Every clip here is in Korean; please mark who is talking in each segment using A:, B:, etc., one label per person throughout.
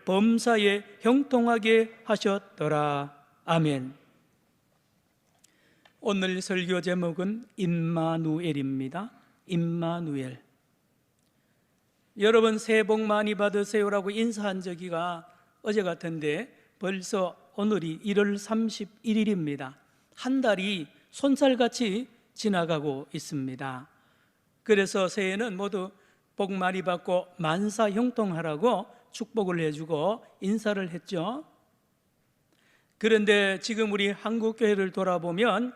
A: 범사에 형통하게 하셨더라. 아멘. 오늘 설교 제목은 임마누엘입니다. 임마누엘. 여러분 새해 복 많이 받으세요라고 인사한 적이가 어제 같은데 벌써 오늘이 1월 31일입니다. 한 달이 손살같이 지나가고 있습니다. 그래서 새해는 모두 복 많이 받고 만사 형통하라고 축복을 해주고 인사를 했죠. 그런데 지금 우리 한국교회를 돌아보면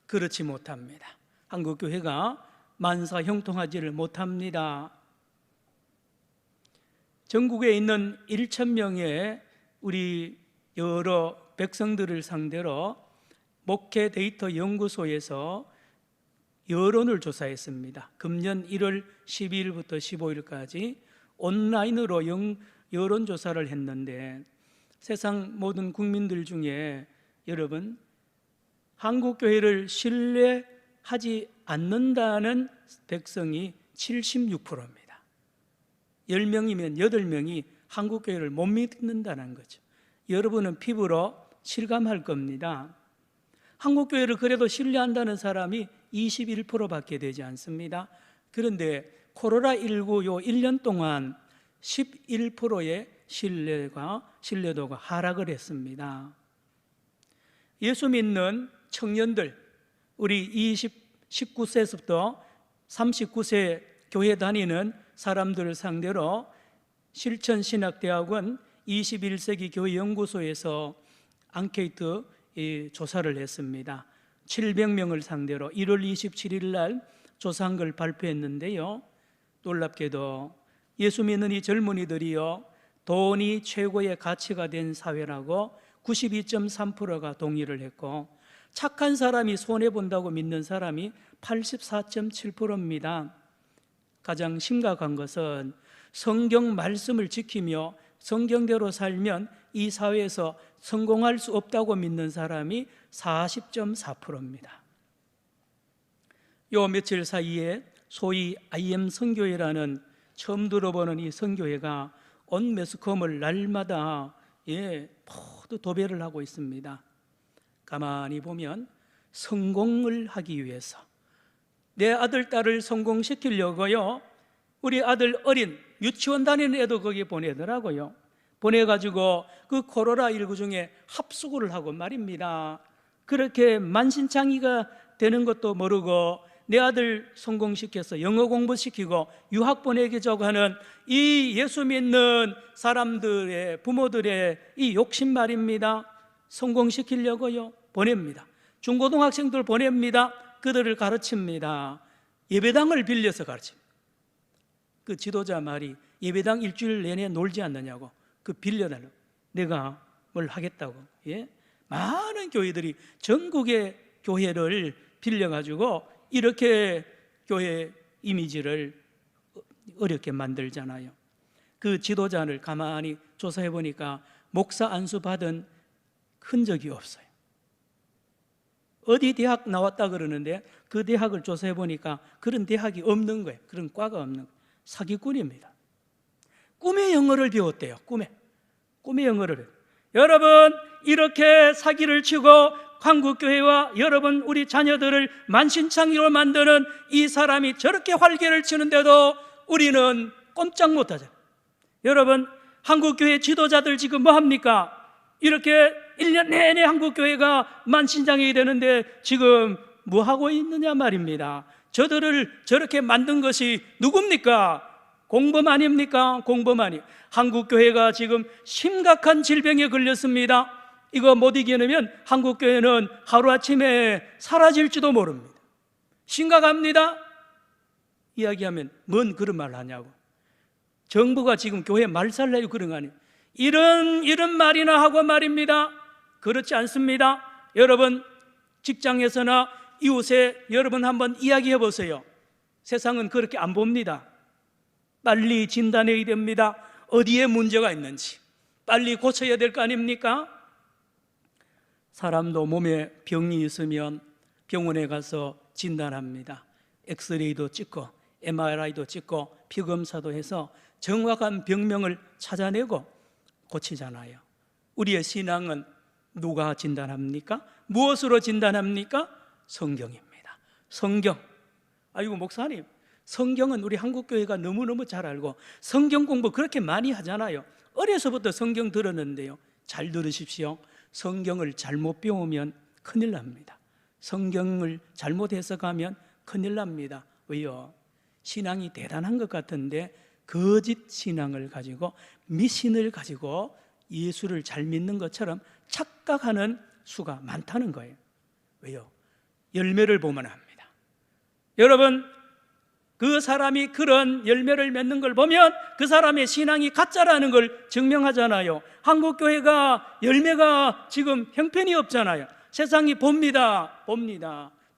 A: 그렇지 못합니다. 한국교회가 만사 형통하지를 못합니다. 전국에 있는 1,000명의 우리 여러 백성들을 상대로 목회 데이터 연구소에서 여론을 조사했습니다. 금년 1월 12일부터 15일까지 온라인으로 여론조사를 했는데 세상 모든 국민들 중에 여러분 한국교회를 신뢰하지 않는다는 백성이 76%입니다. 10명이면 8명이 한국교회를 못 믿는다는 거죠. 여러분은 피부로 실감할 겁니다. 한국교회를 그래도 신뢰한다는 사람이 21%밖에 되지 않습니다. 그런데 코로나19 요 1년 동안 11%의 신뢰도가 하락을 했습니다. 예수 믿는 청년들, 우리 19세부터 39세 교회 다니는 사람들을 상대로 실천신학대학원 21세기 교회 연구소에서 앙케이트 조사를 했습니다. 700명을 상대로 1월 27일 날 조사한 걸 발표했는데요. 놀랍게도 예수 믿는 이 젊은이들이요, 돈이 최고의 가치가 된 사회라고 92.3%가 동의를 했고, 착한 사람이 손해본다고 믿는 사람이 84.7%입니다. 가장 심각한 것은 성경 말씀을 지키며 성경대로 살면 이 사회에서 성공할 수 없다고 믿는 사람이 40.4%입니다. 요 며칠 사이에 소위 IM 선교회라는 처음 들어보는 이 선교회가 온 매스컴을 날마다 모두 도배를 하고 있습니다. 가만히 보면 성공을 하기 위해서 내 아들, 딸을 성공시키려고요, 우리 아들 어린 유치원 다니는 애도 거기에 보내더라고요. 보내가지고 그 코로나19 중에 합숙을 하고 말입니다. 그렇게 만신창이가 되는 것도 모르고 내 아들 성공시켜서 영어 공부시키고 유학 보내기자고 하는 이 예수 믿는 사람들의 부모들의 이 욕심 말입니다. 성공시키려고요 보냅니다. 중고등학생들 보냅니다. 그들을 가르칩니다. 예배당을 빌려서 가르칩니다. 그 지도자 말이 예배당 일주일 내내 놀지 않느냐고, 그 빌려달라고, 내가 뭘 하겠다고. 많은 교회들이 전국의 교회를 빌려가지고 이렇게 교회 이미지를 어렵게 만들잖아요. 그 지도자를 가만히 조사해 보니까 목사 안수 받은 흔적이 없어요. 어디 대학 나왔다 그러는데 그 대학을 조사해 보니까 그런 대학이 없는 거예요. 그런 과가 없는 거예요. 사기꾼입니다. 꿈의 영어를 배웠대요. 꿈의 영어를. 여러분, 이렇게 사기를 치고 한국교회와 여러분 우리 자녀들을 만신창이로 만드는 이 사람이 저렇게 활개를 치는데도 우리는 꼼짝 못하죠. 여러분, 한국교회 지도자들 지금 뭐합니까? 이렇게 1년 내내 한국교회가 만신창이 되는데 지금 뭐하고 있느냐 말입니다. 저들을 저렇게 만든 것이 누굽니까? 공범 아닙니까? 공범 아니. 한국교회가 지금 심각한 질병에 걸렸습니다. 이거 못 이겨내면 한국교회는 하루아침에 사라질지도 모릅니다. 심각합니다. 이야기하면 뭔 그런 말 하냐고. 정부가 지금 교회 말살내고 그런 거 아니에요. 이런 말이나 하고 말입니다. 그렇지 않습니다. 여러분, 직장에서나 이웃에 여러분 한번 이야기해 보세요. 세상은 그렇게 안 봅니다. 빨리 진단해야 됩니다. 어디에 문제가 있는지 빨리 고쳐야 될 거 아닙니까? 사람도 몸에 병이 있으면 병원에 가서 진단합니다. 엑스레이도 찍고 MRI도 찍고 피검사도 해서 정확한 병명을 찾아내고 고치잖아요. 우리의 신앙은 누가 진단합니까? 무엇으로 진단합니까? 성경입니다. 성경. 아이고 목사님, 성경은 우리 한국교회가 너무너무 잘 알고 성경 공부 그렇게 많이 하잖아요. 어려서부터 성경 들었는데요, 잘 들으십시오. 성경을 잘못 배우면 큰일 납니다. 성경을 잘못 해석하면 큰일 납니다. 왜요? 신앙이 대단한 것 같은데 거짓 신앙을 가지고, 미신을 가지고 예수를 잘 믿는 것처럼 착각하는 수가 많다는 거예요. 왜요? 열매를 보면 압니다. 여러분, 그 사람이 그런 열매를 맺는 걸 보면 그 사람의 신앙이 가짜라는 걸 증명하잖아요. 한국교회가 열매가 지금 형편이 없잖아요. 세상이 봅니다.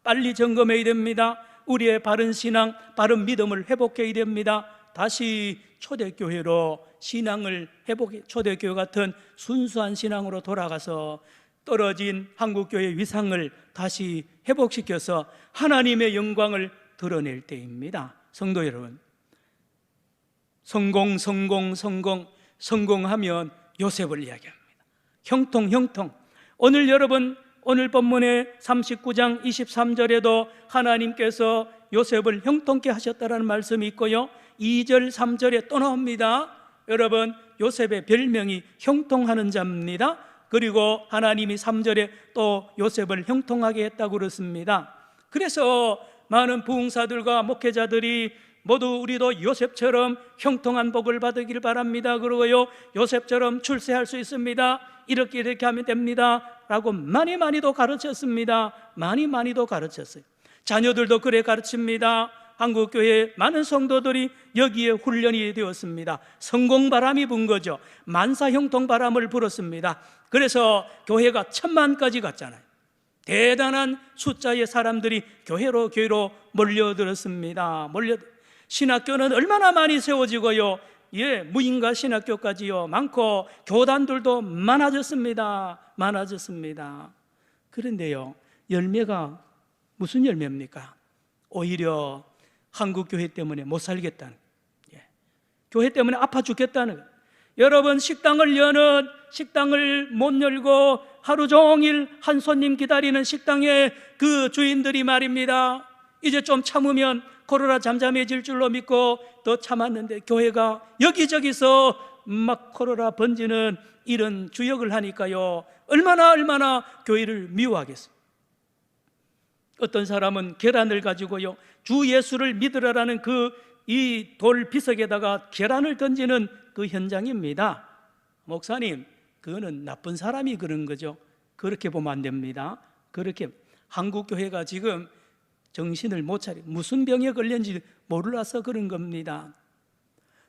A: 빨리 점검해야 됩니다. 우리의 바른 신앙, 바른 믿음을 회복해야 됩니다. 다시 초대교회로 신앙을 회복해, 초대교회 같은 순수한 신앙으로 돌아가서 떨어진 한국교회 위상을 다시 회복시켜서 하나님의 영광을 드러낼 때입니다. 성도 여러분, 성공하면 요셉을 이야기합니다. 형통. 오늘 여러분, 오늘 본문의 39장 23절에도 하나님께서 요셉을 형통케 하셨다라는 말씀이 있고요, 2절 3절에 또 나옵니다. 여러분, 요셉의 별명이 형통하는 자입니다. 그리고 하나님이 3절에 또 요셉을 형통하게 했다고 그렇습니다. 그래서 많은 부흥사들과 목회자들이 모두 우리도 요셉처럼 형통한 복을 받으길 바랍니다. 그러고요, 요셉처럼 출세할 수 있습니다. 이렇게 하면 됩니다 라고 많이도 가르쳤습니다. 많이도 가르쳤어요. 자녀들도 그래 가르칩니다. 한국교회 많은 성도들이 여기에 훈련이 되었습니다. 성공바람이 분 거죠. 만사형통바람을 불었습니다. 그래서 교회가 1000만까지 갔잖아요. 대단한 숫자의 사람들이 교회로 몰려들었습니다. 신학교는 얼마나 많이 세워지고요, 무인가 신학교까지요 많고, 교단들도 많아졌습니다. 그런데요, 열매가 무슨 열매입니까? 오히려 한국교회 때문에 못 살겠다는, 교회 때문에 아파 죽겠다는. 여러분, 식당을 못 열고 하루 종일 한 손님 기다리는 식당의 그 주인들이 말입니다, 이제 좀 참으면 코로나 잠잠해질 줄로 믿고 더 참았는데 교회가 여기저기서 막 코로나 번지는 이런 주역을 하니까요, 얼마나 교회를 미워하겠어요. 어떤 사람은 계란을 가지고요, 주 예수를 믿으라라는 이 돌 비석에다가 계란을 던지는 그 현장입니다. 목사님, 그거는 나쁜 사람이 그런 거죠. 그렇게 보면 안 됩니다. 그렇게 한국교회가 지금 정신을 못 차리고 무슨 병에 걸렸는지 몰라서 그런 겁니다.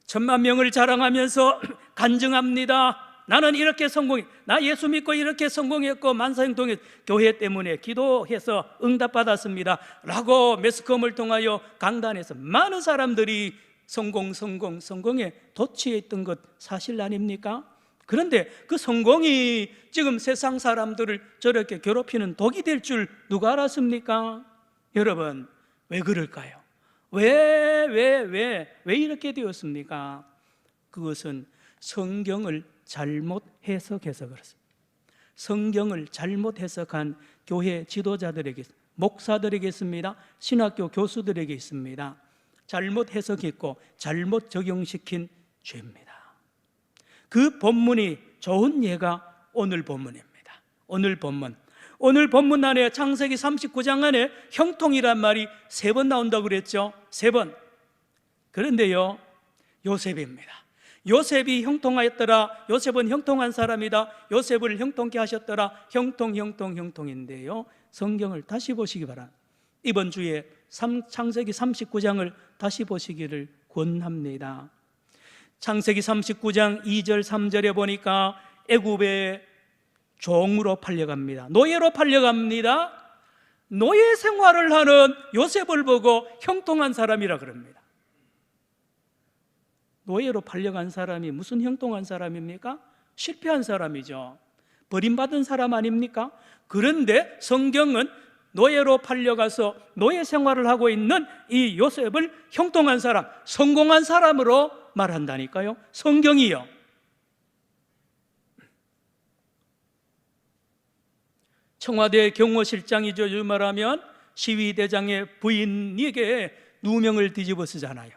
A: 1000만 명을 자랑하면서 간증합니다. 나는 이렇게 나 예수 믿고 이렇게 성공했고 만사형통했, 교회 때문에 기도해서 응답받았습니다 라고 매스컴을 통하여 강단에서 많은 사람들이 성공에 도취해 있던 것 사실 아닙니까? 그런데 그 성공이 지금 세상 사람들을 저렇게 괴롭히는 독이 될 줄 누가 알았습니까? 여러분, 왜 그럴까요? 왜 이렇게 되었습니까? 그것은 성경을 잘못 해석해서 그렇습니다. 성경을 잘못 해석한 교회 지도자들에게, 목사들에게 있습니다. 신학교 교수들에게 있습니다. 잘못 해석했고 잘못 적용시킨 죄입니다. 그 본문이 좋은 예가 오늘 본문입니다. 오늘 본문 안에 창세기 39장 안에 형통이란 말이 3번 나온다고 그랬죠. 3번. 그런데요, 요셉입니다. 요셉이 형통하였더라. 요셉은 형통한 사람이다. 요셉을 형통케 하셨더라. 형통인데요, 성경을 다시 보시기 바랍니다. 이번 주에 창세기 39장을 다시 보시기를 권합니다. 창세기 39장 2절 3절에 보니까 애굽의 종으로 팔려갑니다. 노예로 팔려갑니다. 노예 생활을 하는 요셉을 보고 형통한 사람이라 그럽니다. 노예로 팔려간 사람이 무슨 형통한 사람입니까? 실패한 사람이죠. 버림받은 사람 아닙니까? 그런데 성경은 노예로 팔려가서 노예 생활을 하고 있는 이 요셉을 형통한 사람, 성공한 사람으로 말한다니까요. 성경이요. 청와대 경호실장이죠. 요즘 말하면 시위대장의 부인에게 누명을 뒤집어 쓰잖아요.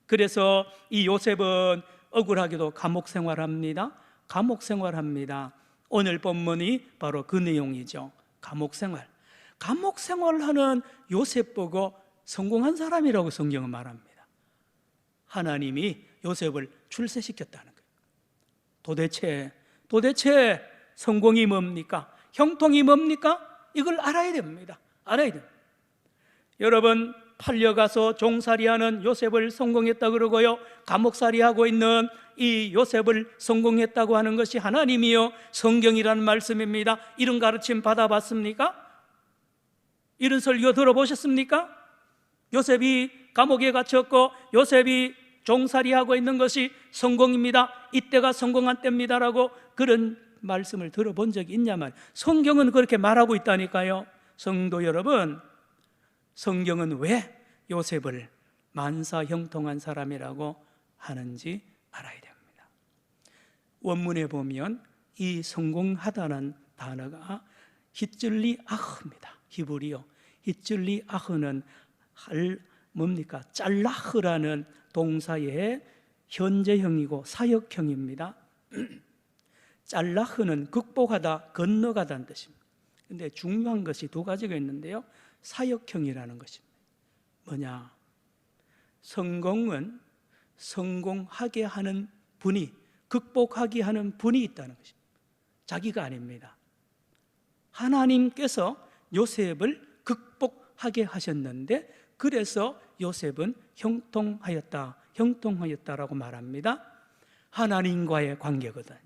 A: 그래서 이 요셉은 억울하게도 감옥 생활합니다. 감옥 생활합니다. 오늘 본문이 바로 그 내용이죠. 감옥 생활. 감옥 생활하는 요셉 보고 성공한 사람이라고 성경은 말합니다. 하나님이 요셉을 출세시켰다는 거예요. 도대체 성공이 뭡니까? 형통이 뭡니까? 이걸 알아야 됩니다. 알아야 됩니다. 여러분, 팔려가서 종살이하는 요셉을 성공했다 그러고요, 감옥살이하고 있는 이 요셉을 성공했다고 하는 것이 하나님이요 성경이라는 말씀입니다. 이런 가르침 받아봤습니까? 이런 설교 들어보셨습니까? 요셉이 감옥에 갇혔고 요셉이 종살이하고 있는 것이 성공입니다. 이때가 성공한 때입니다라고 그런 말씀을 들어본 적이 있냐면, 성경은 그렇게 말하고 있다니까요. 성도 여러분, 성경은 왜 요셉을 만사 형통한 사람이라고 하는지 알아야 됩니다. 원문에 보면 이 성공하다는 단어가 히즐리 아흐입니다. 히브리어 히즐리 아흐는 뭡니까? 짤라흐라는 동사의 현재형이고 사역형입니다. 짤라흐는 극복하다, 건너가다는 뜻입니다. 근데 중요한 것이 두 가지가 있는데요, 사역형이라는 것입니다. 뭐냐? 성공은 성공하게 하는 분이, 극복하게 하는 분이 있다는 것입니다. 자기가 아닙니다. 하나님께서 요셉을 극복하게 하셨는데, 그래서 요셉은 형통하였다라고 말합니다. 하나님과의 관계거든요.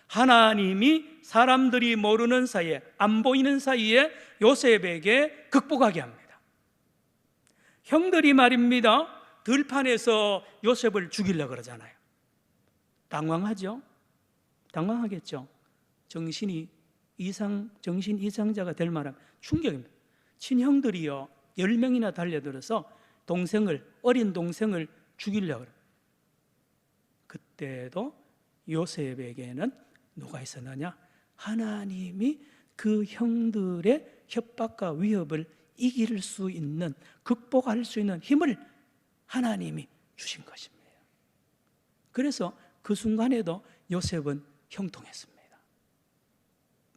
A: 하나님이 사람들이 모르는 사이에, 안 보이는 사이에 요셉에게 극복하게 합니다. 형들이 말입니다, 들판에서 요셉을 죽이려고 그러잖아요. 당황하죠? 당황하겠죠? 정신 이상자가 될 만한 충격입니다. 친형들이요 10명이나 달려들어서 어린 동생을 죽이려고 그래요. 그때도 요셉에게는 누가 있었느냐? 하나님이 그 형들의 협박과 위협을 이길 수 있는, 극복할 수 있는 힘을 하나님이 주신 것입니다. 그래서 그 순간에도 요셉은 형통했습니다.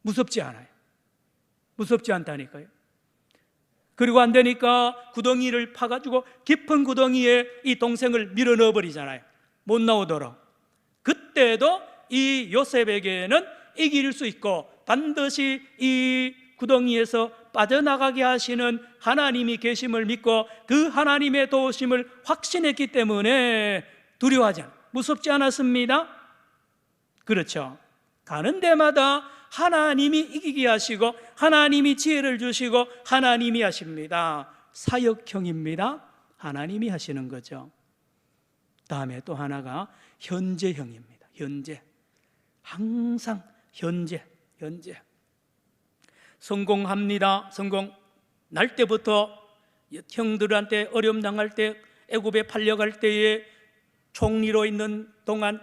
A: 무섭지 않아요. 무섭지 않다니까요. 그리고 안 되니까 구덩이를 파가지고 깊은 구덩이에 이 동생을 밀어 넣어버리잖아요. 못 나오도록. 그때도 이 요셉에게는 이길 수 있고 반드시 이 구덩이에서 빠져나가게 하시는 하나님이 계심을 믿고 그 하나님의 도우심을 확신했기 때문에 두려워하지 않아요. 무섭지 않았습니다. 그렇죠. 가는 데마다 하나님이 이기게 하시고 하나님이 지혜를 주시고 하나님이 하십니다. 사역형입니다. 하나님이 하시는 거죠. 다음에 또 하나가 현재형입니다. 현재. 항상 현재. 성공합니다. 성공. 날 때부터 형들한테 어려움 당할 때, 애굽에 팔려갈 때에 총리로 있는 동안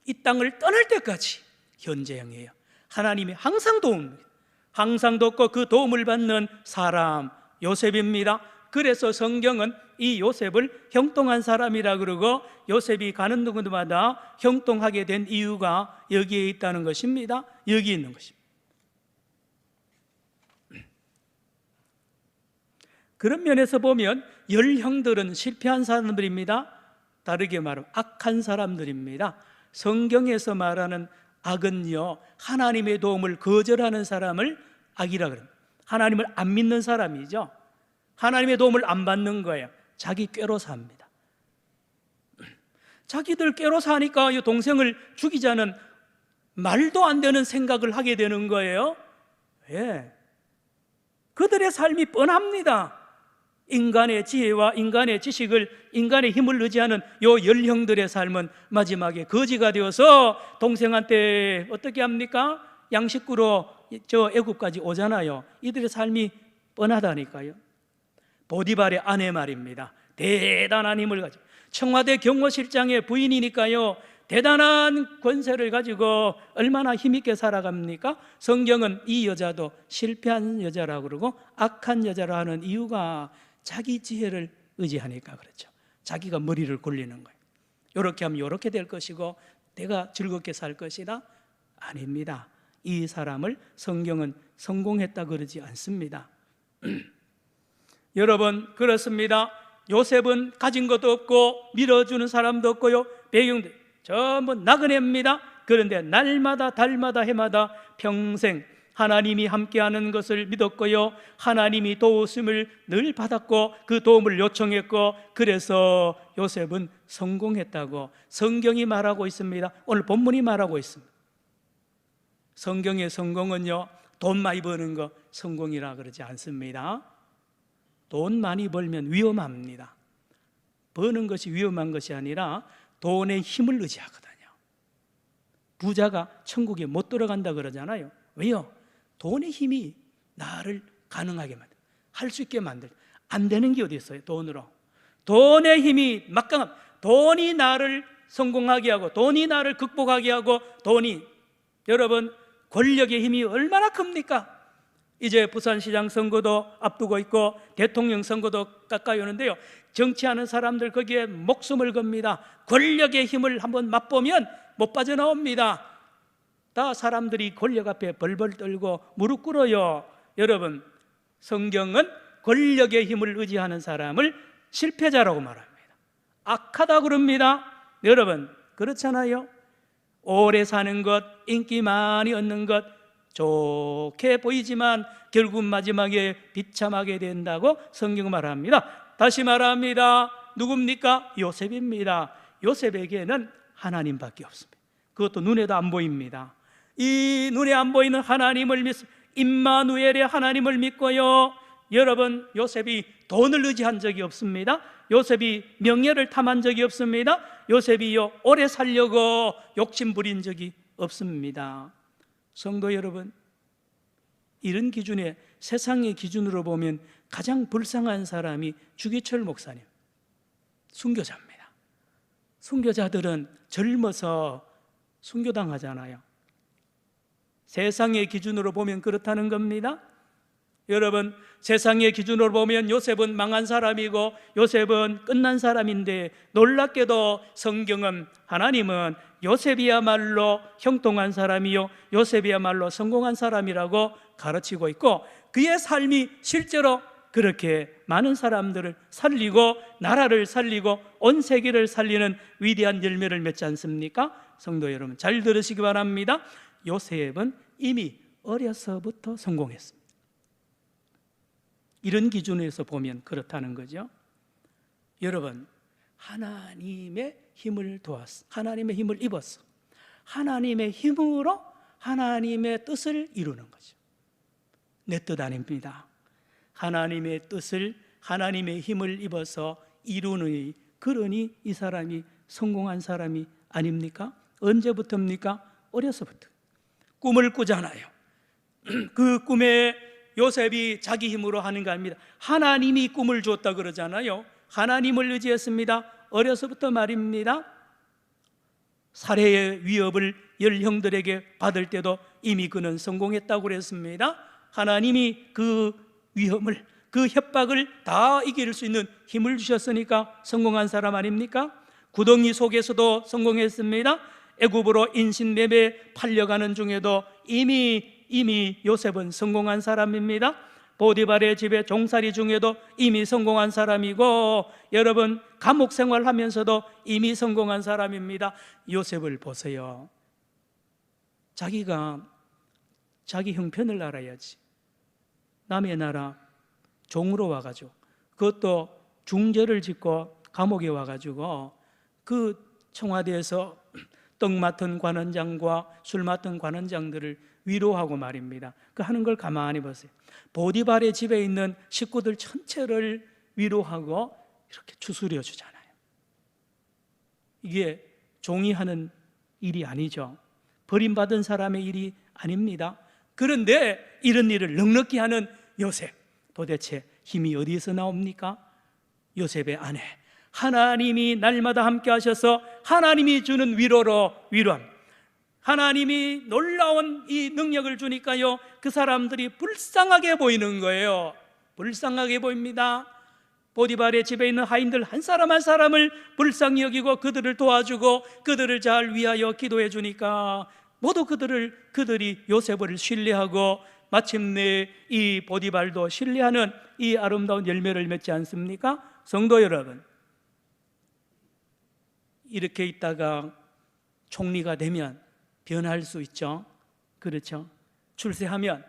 A: 이 땅을 떠날 때까지 현재형이에요. 하나님이 항상 도움입니다. 항상 돕고 그 도움을 받는 사람 요셉입니다. 그래서 성경은 이 요셉을 형통한 사람이라 그러고 요셉이 가는 곳마다 형통하게 된 이유가 여기에 있다는 것입니다. 여기 있는 것입니다. 그런 면에서 보면 열 형들은 실패한 사람들입니다. 다르게 말하면 악한 사람들입니다. 성경에서 말하는 악은요, 하나님의 도움을 거절하는 사람을 악이라 그럽니다. 하나님을 안 믿는 사람이죠. 하나님의 도움을 안 받는 거예요. 자기 꾀로 삽니다. 자기들 꾀로 사니까 이 동생을 죽이자는 말도 안 되는 생각을 하게 되는 거예요. 왜? 그들의 삶이 뻔합니다. 인간의 지혜와 인간의 지식을, 인간의 힘을 의지하는 요 열형들의 삶은 마지막에 거지가 되어서 동생한테 어떻게 합니까? 양식구로 저 애굽까지 오잖아요. 이들의 삶이 뻔하다니까요. 보디발의 아내 말입니다. 대단한 힘을 가지고 청와대 경호실장의 부인이니까요, 대단한 권세를 가지고 얼마나 힘있게 살아갑니까? 성경은 이 여자도 실패한 여자라고 그러고 악한 여자라 하는 이유가 자기 지혜를 의지하니까 그렇죠. 자기가 머리를 굴리는 거예요. 이렇게 하면 이렇게 될 것이고 내가 즐겁게 살 것이다? 아닙니다. 이 사람을 성경은 성공했다 그러지 않습니다. 여러분, 그렇습니다. 요셉은 가진 것도 없고 밀어주는 사람도 없고요, 배경들 전부 나그네입니다. 그런데 날마다 달마다 해마다 평생 하나님이 함께하는 것을 믿었고요, 하나님이 도우심을 늘 받았고 그 도움을 요청했고, 그래서 요셉은 성공했다고 성경이 말하고 있습니다. 오늘 본문이 말하고 있습니다. 성경의 성공은요, 돈 많이 버는 거 성공이라 그러지 않습니다. 돈 많이 벌면 위험합니다. 버는 것이 위험한 것이 아니라 돈의 힘을 의지하거든요. 부자가 천국에 못 들어간다 그러잖아요. 왜요? 돈의 힘이 나를 가능하게 만들, 할 수 있게 만들. 안 되는 게 어디 있어요? 돈으로. 돈의 힘이 막강한, 돈이 나를 성공하게 하고 돈이 나를 극복하게 하고 돈이, 여러분, 권력의 힘이 얼마나 큽니까? 이제 부산시장 선거도 앞두고 있고 대통령 선거도 가까이 오는데요, 정치하는 사람들 거기에 목숨을 겁니다. 권력의 힘을 한번 맛보면 못 빠져나옵니다. 다 사람들이 권력 앞에 벌벌 떨고 무릎 꿇어요. 여러분, 성경은 권력의 힘을 의지하는 사람을 실패자라고 말합니다. 악하다 그럽니다. 여러분, 그렇잖아요. 오래 사는 것, 인기 많이 얻는 것 좋게 보이지만 결국 마지막에 비참하게 된다고 성경은 말합니다. 다시 말합니다. 누굽니까? 요셉입니다. 요셉에게는 하나님밖에 없습니다. 그것도 눈에도 안 보입니다. 이 눈에 안 보이는 하나님을 임마누엘의 하나님을 믿고요, 여러분, 요셉이 돈을 의지한 적이 없습니다. 요셉이 명예를 탐한 적이 없습니다. 요셉이요, 오래 살려고 욕심 부린 적이 없습니다. 성도 여러분, 이런 기준에, 세상의 기준으로 보면 가장 불쌍한 사람이 주기철 목사님, 순교자입니다. 순교자들은 젊어서 순교당하잖아요. 세상의 기준으로 보면 그렇다는 겁니다. 여러분, 세상의 기준으로 보면 요셉은 망한 사람이고 요셉은 끝난 사람인데, 놀랍게도 성경은, 하나님은 요셉이야말로 형통한 사람이요, 요셉이야말로 성공한 사람이라고 가르치고 있고, 그의 삶이 실제로 그렇게 많은 사람들을 살리고 나라를 살리고 온 세계를 살리는 위대한 열매를 맺지 않습니까? 성도 여러분, 잘 들으시기 바랍니다. 요셉은 이미 어려서부터 성공했습니다. 이런 기준에서 보면 그렇다는 거죠. 여러분, 하나님의 힘을 도왔어, 하나님의 힘을 입었어, 하나님의 힘으로 하나님의 뜻을 이루는 거죠. 내 뜻 아닙니다. 하나님의 뜻을, 하나님의 힘을 입어서 이루는, 그러니 이 사람이 성공한 사람이 아닙니까? 언제부터입니까? 어려서부터 꿈을 꾸잖아요. 그 꿈에 요셉이 자기 힘으로 하는 거 아닙니다. 하나님이 꿈을 줬다 그러잖아요. 하나님을 의지했습니다. 어려서부터 말입니다. 살해의 위협을 열 형들에게 받을 때도 이미 그는 성공했다고 그랬습니다. 하나님이 그 위험을, 그 협박을 다 이길 수 있는 힘을 주셨으니까 성공한 사람 아닙니까? 구덩이 속에서도 성공했습니다. 애굽으로 인신매매 팔려가는 중에도 이미 요셉은 성공한 사람입니다. 보디발의 집에 종살이 중에도 이미 성공한 사람이고, 여러분, 감옥 생활하면서도 이미 성공한 사람입니다. 요셉을 보세요. 자기가 자기 형편을 알아야지. 남의 나라 종으로 와가지고, 그것도 중죄를 짓고 감옥에 와가지고 그 청와대에서 떡 맡은 관원장과 술 맡은 관원장들을 위로하고 말입니다. 그 하는 걸 가만히 보세요. 보디발의 집에 있는 식구들 전체를 위로하고 이렇게 추스려 주잖아요. 이게 종이 하는 일이 아니죠. 버림받은 사람의 일이 아닙니다. 그런데 이런 일을 넉넉히 하는 요셉, 도대체 힘이 어디에서 나옵니까? 요셉의 아내, 하나님이 날마다 함께 하셔서 하나님이 주는 위로로 위로합니다. 하나님이 놀라운 이 능력을 주니까요, 그 사람들이 불쌍하게 보이는 거예요. 불쌍하게 보입니다. 보디발의 집에 있는 하인들 한 사람 한 사람을 불쌍히 여기고 그들을 도와주고 그들을 잘 위하여 기도해 주니까 모두 그들이 요셉을 신뢰하고 마침내 이 보디발도 신뢰하는 이 아름다운 열매를 맺지 않습니까? 성도 여러분, 이렇게 있다가 총리가 되면 변할 수 있죠. 그렇죠? 출세하면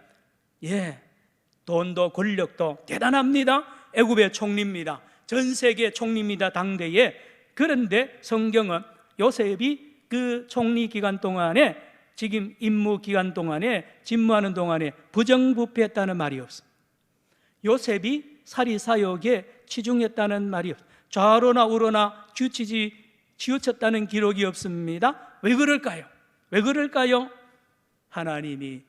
A: 돈도 권력도 대단합니다. 애굽의 총리입니다. 전 세계 총리입니다, 당대에. 그런데 성경은 요셉이 그 총리 기간 동안에, 지금 임무 기간 동안에, 집무하는 동안에 부정부패했다는 말이 없습니다. 요셉이 사리사욕에 치중했다는 말이 없습니다. 좌로나 우로나 치우쳤다는 기록이 없습니다. 왜 그럴까요? 왜 그럴까요? 하나님이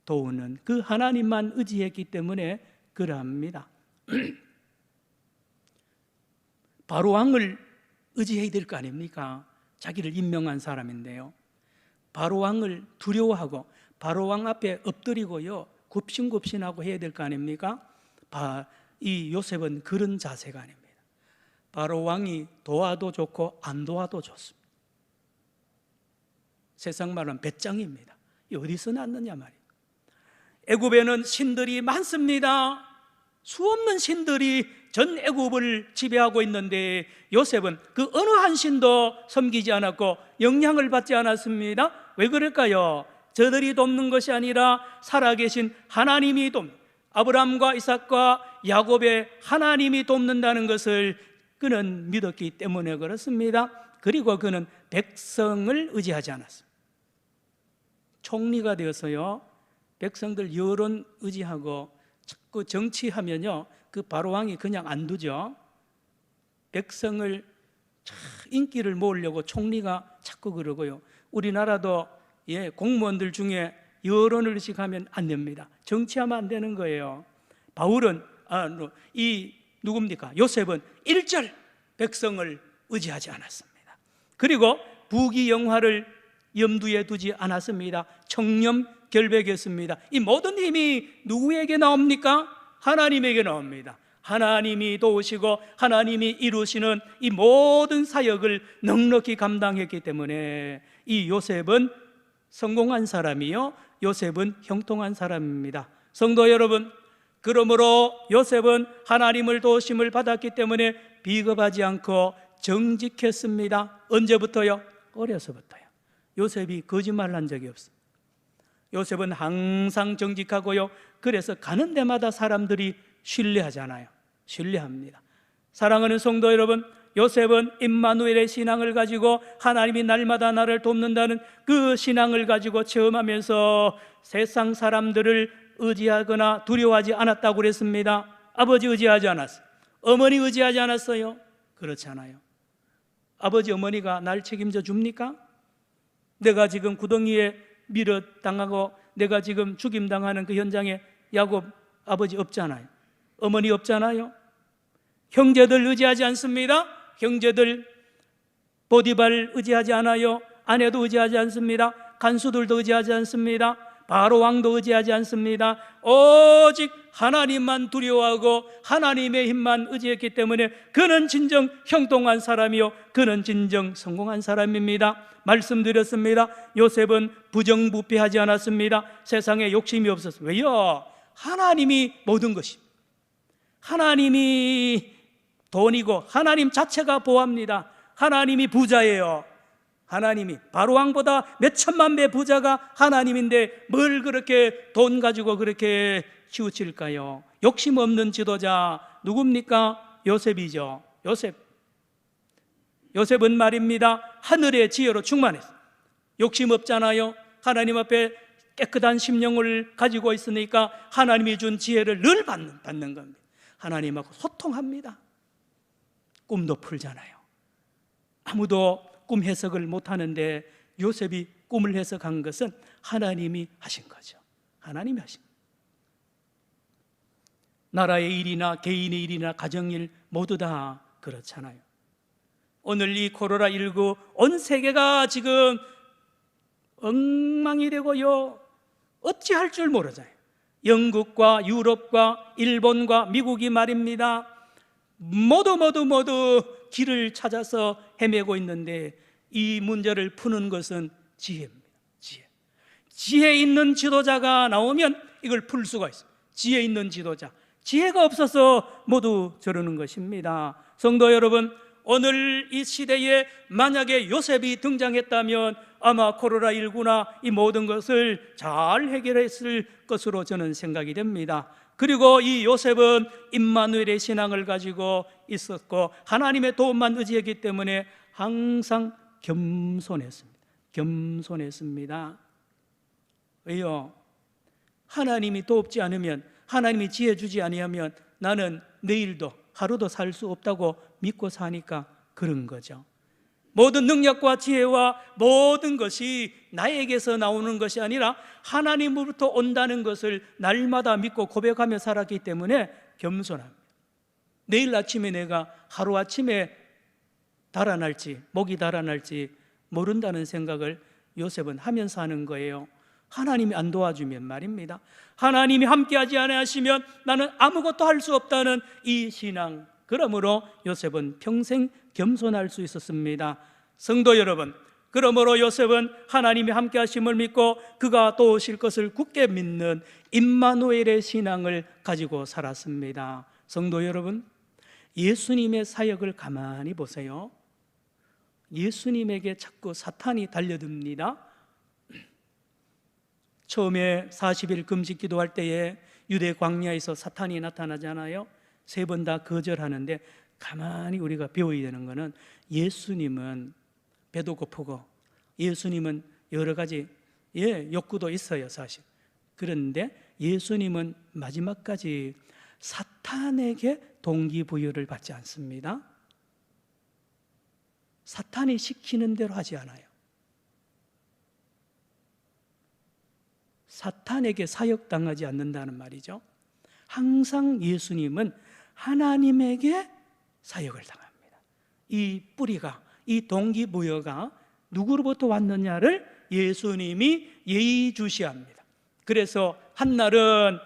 A: 도우는 그 하나님만 의지했기 때문에 그러합니다. 바로 왕을 의지해야 될 거 아닙니까? 자기를 임명한 사람인데요, 바로 왕을 두려워하고 바로 왕 앞에 엎드리고요, 굽신굽신하고 해야 될 거 아닙니까? 이 요셉은 그런 자세가 아닙니다. 바로 왕이 도와도 좋고 안 도와도 좋습니다. 세상 말은 배짱입니다. 이 어디서 났느냐 말이에요. 애굽에는 신들이 많습니다. 수없는 신들이 전 애굽을 지배하고 있는데 요셉은 그 어느 한 신도 섬기지 않았고 영향을 받지 않았습니다. 왜 그럴까요? 저들이 돕는 것이 아니라 살아계신 하나님이 돕는, 아브라함과 이삭과 야곱의 하나님이 돕는다는 것을 그는 믿었기 때문에 그렇습니다. 그리고 그는 백성을 의지하지 않았습니다. 총리가 되어서요, 백성들 여론 의지하고 자꾸 정치하면요, 그 바로 왕이 그냥 안 두죠. 백성을 인기를 모으려고 총리가 자꾸 그러고요. 우리나라도 공무원들 중에 여론을 의식하면 안 됩니다. 정치하면 안 되는 거예요. 바울은 누굽니까? 요셉은 일절 백성을 의지하지 않았습니다. 그리고 부귀영화를 염두에 두지 않았습니다. 청렴 결백했습니다. 이 모든 힘이 누구에게 나옵니까? 하나님에게 나옵니다. 하나님이 도우시고 하나님이 이루시는 이 모든 사역을 넉넉히 감당했기 때문에 이 요셉은 성공한 사람이요, 요셉은 형통한 사람입니다. 성도 여러분, 그러므로 요셉은 하나님을 도우심을 받았기 때문에 비겁하지 않고 정직했습니다. 언제부터요? 어려서부터요. 요셉이 거짓말한 적이 없습니다. 요셉은 항상 정직하고요, 그래서 가는 데마다 사람들이 신뢰하잖아요. 신뢰합니다. 사랑하는 성도 여러분, 요셉은 임마누엘의 신앙을 가지고 하나님이 날마다 나를 돕는다는 그 신앙을 가지고 체험하면서 세상 사람들을 의지하거나 두려워하지 않았다고 그랬습니다. 아버지 의지하지 않았어요. 어머니 의지하지 않았어요. 그렇잖아요. 아버지 어머니가 날 책임져 줍니까? 내가 지금 구덩이에 밀어당하고 내가 지금 죽임당하는 그 현장에 야곱 아버지 없잖아요. 어머니 없잖아요. 형제들 의지하지 않습니다. 형제들 보디발 의지하지 않아요. 아내도 의지하지 않습니다. 간수들도 의지하지 않습니다. 바로 왕도 의지하지 않습니다. 오직 하나님만 두려워하고 하나님의 힘만 의지했기 때문에 그는 진정 형통한 사람이요, 그는 진정 성공한 사람입니다. 말씀드렸습니다. 요셉은 부정부패하지 않았습니다. 세상에 욕심이 없었습니다. 왜요? 하나님이 모든 것입니다. 하나님이 돈이고 하나님 자체가 보합니다. 하나님이 부자예요. 하나님이 바로왕보다 몇 천만 배 부자가 하나님인데 뭘 그렇게 돈 가지고 그렇게 치우칠까요? 욕심 없는 지도자 누굽니까? 요셉이죠. 요셉은 말입니다, 하늘의 지혜로 충만했어요. 욕심 없잖아요. 하나님 앞에 깨끗한 심령을 가지고 있으니까 하나님이 준 지혜를 늘 받는 겁니다. 하나님하고 소통합니다. 꿈도 풀잖아요. 아무도 꿈 해석을 못하는데 요셉이 꿈을 해석한 것은 하나님이 하신 거죠. 하나님이 하신 거예요. 나라의 일이나 개인의 일이나 가정일 모두 다 그렇잖아요. 오늘 이 코로나19 온 세계가 지금 엉망이 되고요, 어찌할 줄 모르잖아요. 영국과 유럽과 일본과 미국이 말입니다, 모두 길을 찾아서 헤매고 있는데, 이 문제를 푸는 것은 지혜입니다. 지혜 있는 지도자가 나오면 이걸 풀 수가 있어요. 지혜 있는 지도자. 지혜가 없어서 모두 저러는 것입니다. 성도 여러분, 오늘 이 시대에 만약에 요셉이 등장했다면 아마 코로나19나 이 모든 것을 잘 해결했을 것으로 저는 생각이 됩니다. 그리고 이 요셉은 임마누엘의 신앙을 가지고 있었고 하나님의 도움만 의지했기 때문에 항상 겸손했습니다. 왜요? 하나님이 돕지 않으면, 하나님이 지혜 주지 아니하면 나는 내일도 하루도 살 수 없다고 믿고 사니까 그런 거죠. 모든 능력과 지혜와 모든 것이 나에게서 나오는 것이 아니라 하나님으로부터 온다는 것을 날마다 믿고 고백하며 살았기 때문에 겸손합니다. 내일 아침에 내가 하루아침에 달아날지, 목이 달아날지 모른다는 생각을 요셉은 하면서 하는 거예요. 하나님이 안 도와주면 말입니다. 하나님이 함께하지 않으시면 나는 아무것도 할 수 없다는 이 신앙, 그러므로 요셉은 평생 겸손할 수 있었습니다. 성도 여러분, 그러므로 요셉은 하나님이 함께하심을 믿고 그가 또 오실 것을 굳게 믿는 임마누엘의 신앙을 가지고 살았습니다. 성도 여러분, 예수님의 사역을 가만히 보세요. 예수님에게 자꾸 사탄이 달려듭니다. 처음에 40일 금식 기도할 때에 유대 광야에서 사탄이 나타나잖아요. 3번 다 거절하는데, 가만히 우리가 배워야 되는 것은 예수님은 배도 고프고 예수님은 여러 가지 욕구도 있어요, 사실. 그런데 예수님은 마지막까지 사탄에게 동기부여를 받지 않습니다. 사탄이 시키는 대로 하지 않아요. 사탄에게 사역당하지 않는다는 말이죠. 항상 예수님은 하나님에게 사역을 당합니다. 이 뿌리가, 이 동기부여가 누구로부터 왔느냐를 예수님이 예의주시합니다. 그래서 한날은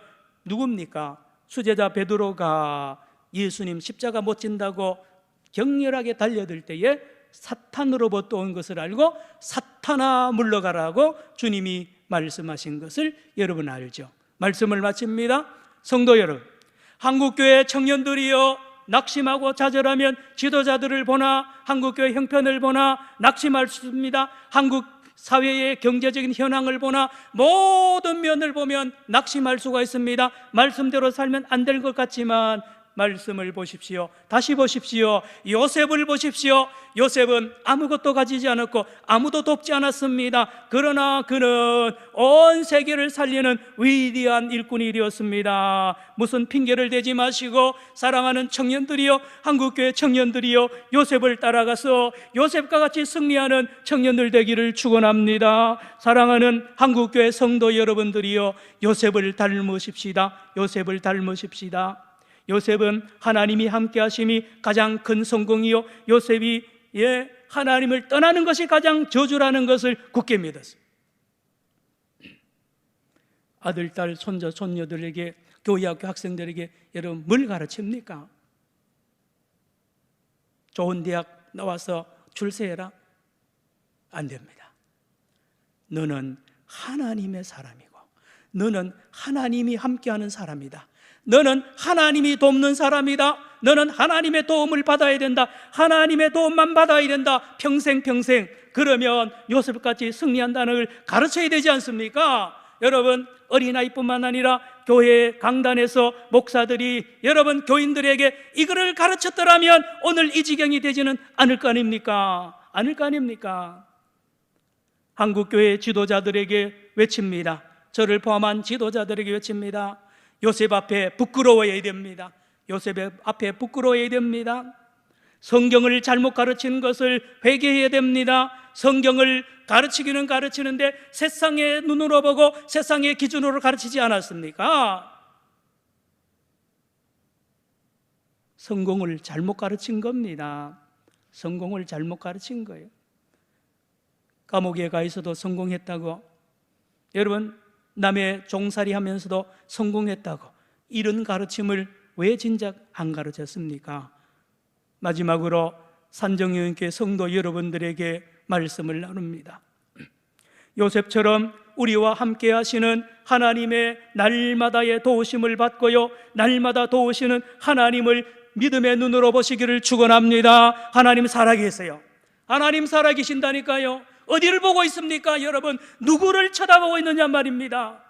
A: 누굽니까? 수제자 베드로가 예수님 십자가 못 진다고 격렬하게 달려들 때에 사탄으로부터 온 것을 알고 사탄아 물러가라고 주님이 말씀하신 것을 여러분 알죠? 말씀을 마칩니다. 성도 여러분, 한국교회 청년들이여, 낙심하고 좌절하면 지도자들을 보나 한국교회 형편을 보나 낙심할 수 있습니다. 한국 사회의 경제적인 현황을 보나 모든 면을 보면 낙심할 수가 있습니다. 말씀대로 살면 안 될 것 같지만 말씀을 보십시오. 다시 보십시오. 요셉을 보십시오. 요셉은 아무것도 가지지 않았고 아무도 돕지 않았습니다. 그러나 그는 온 세계를 살리는 위대한 일꾼이 되었습니다. 무슨 핑계를 대지 마시고, 사랑하는 청년들이요, 한국교회 청년들이요, 요셉을 따라가서 요셉과 같이 승리하는 청년들 되기를 축원합니다. 사랑하는 한국교회 성도 여러분들이요, 요셉을 닮으십시다. 요셉을 닮으십시다. 요셉은 하나님이 함께 하심이 가장 큰 성공이요, 요셉이 하나님을 떠나는 것이 가장 저주라는 것을 굳게 믿었어요. 아들, 딸, 손자, 손녀들에게, 교회학교 학생들에게 여러분 뭘 가르칩니까? 좋은 대학 나와서 출세해라? 안 됩니다. 너는 하나님의 사람이고 너는 하나님이 함께하는 사람이다. 너는 하나님이 돕는 사람이다. 너는 하나님의 도움을 받아야 된다. 하나님의 도움만 받아야 된다. 평생. 그러면 요셉같이 승리한다는 걸 가르쳐야 되지 않습니까? 여러분, 어린아이뿐만 아니라 교회 강단에서 목사들이 여러분 교인들에게 이거를 가르쳤더라면 오늘 이 지경이 되지는 않을 거 아닙니까? 한국교회 지도자들에게 외칩니다. 저를 포함한 지도자들에게 외칩니다. 요셉 앞에 부끄러워야 됩니다. 요셉 앞에 부끄러워야 됩니다. 성경을 잘못 가르치는 것을 회개해야 됩니다. 성경을 가르치기는 가르치는데 세상의 눈으로 보고 세상의 기준으로 가르치지 않았습니까? 성공을 잘못 가르친 겁니다. 성공을 잘못 가르친 거예요. 감옥에 가 있어도 성공했다고, 여러분 남의 종살이 하면서도 성공했다고, 이런 가르침을 왜 진작 안 가르쳤습니까? 마지막으로 산정여인교회 성도 여러분들에게 말씀을 나눕니다. 요셉처럼 우리와 함께 하시는 하나님의 날마다의 도우심을 받고요, 날마다 도우시는 하나님을 믿음의 눈으로 보시기를 축원합니다. 하나님 살아계세요. 하나님 살아계신다니까요. 어디를 보고 있습니까? 여러분, 누구를 쳐다보고 있느냐 말입니다.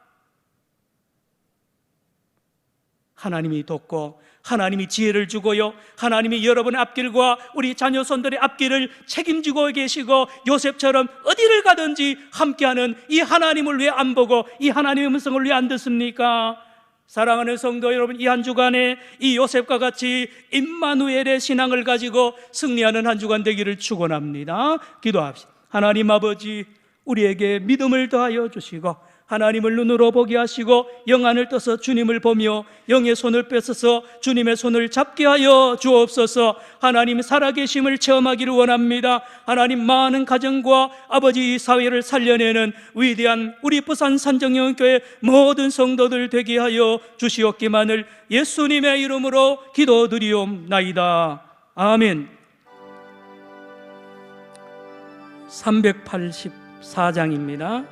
A: 하나님이 돕고 하나님이 지혜를 주고요, 하나님이 여러분의 앞길과 우리 자녀손들의 앞길을 책임지고 계시고, 요셉처럼 어디를 가든지 함께하는 이 하나님을 왜 안 보고 이 하나님의 음성을 왜 안 듣습니까? 사랑하는 성도 여러분, 이 한 주간에 이 요셉과 같이 임마누엘의 신앙을 가지고 승리하는 한 주간 되기를 축원합니다. 기도합시다. 하나님 아버지, 우리에게 믿음을 더하여 주시고 하나님을 눈으로 보게 하시고 영안을 떠서 주님을 보며 영의 손을 뺏어서 주님의 손을 잡게 하여 주옵소서. 하나님 살아계심을 체험하기를 원합니다. 하나님 많은 가정과 아버지 이 사회를 살려내는 위대한 우리 부산 산정여인교회 모든 성도들 되게 하여 주시옵기만을 예수님의 이름으로 기도드리옵나이다. 아멘. 384장입니다.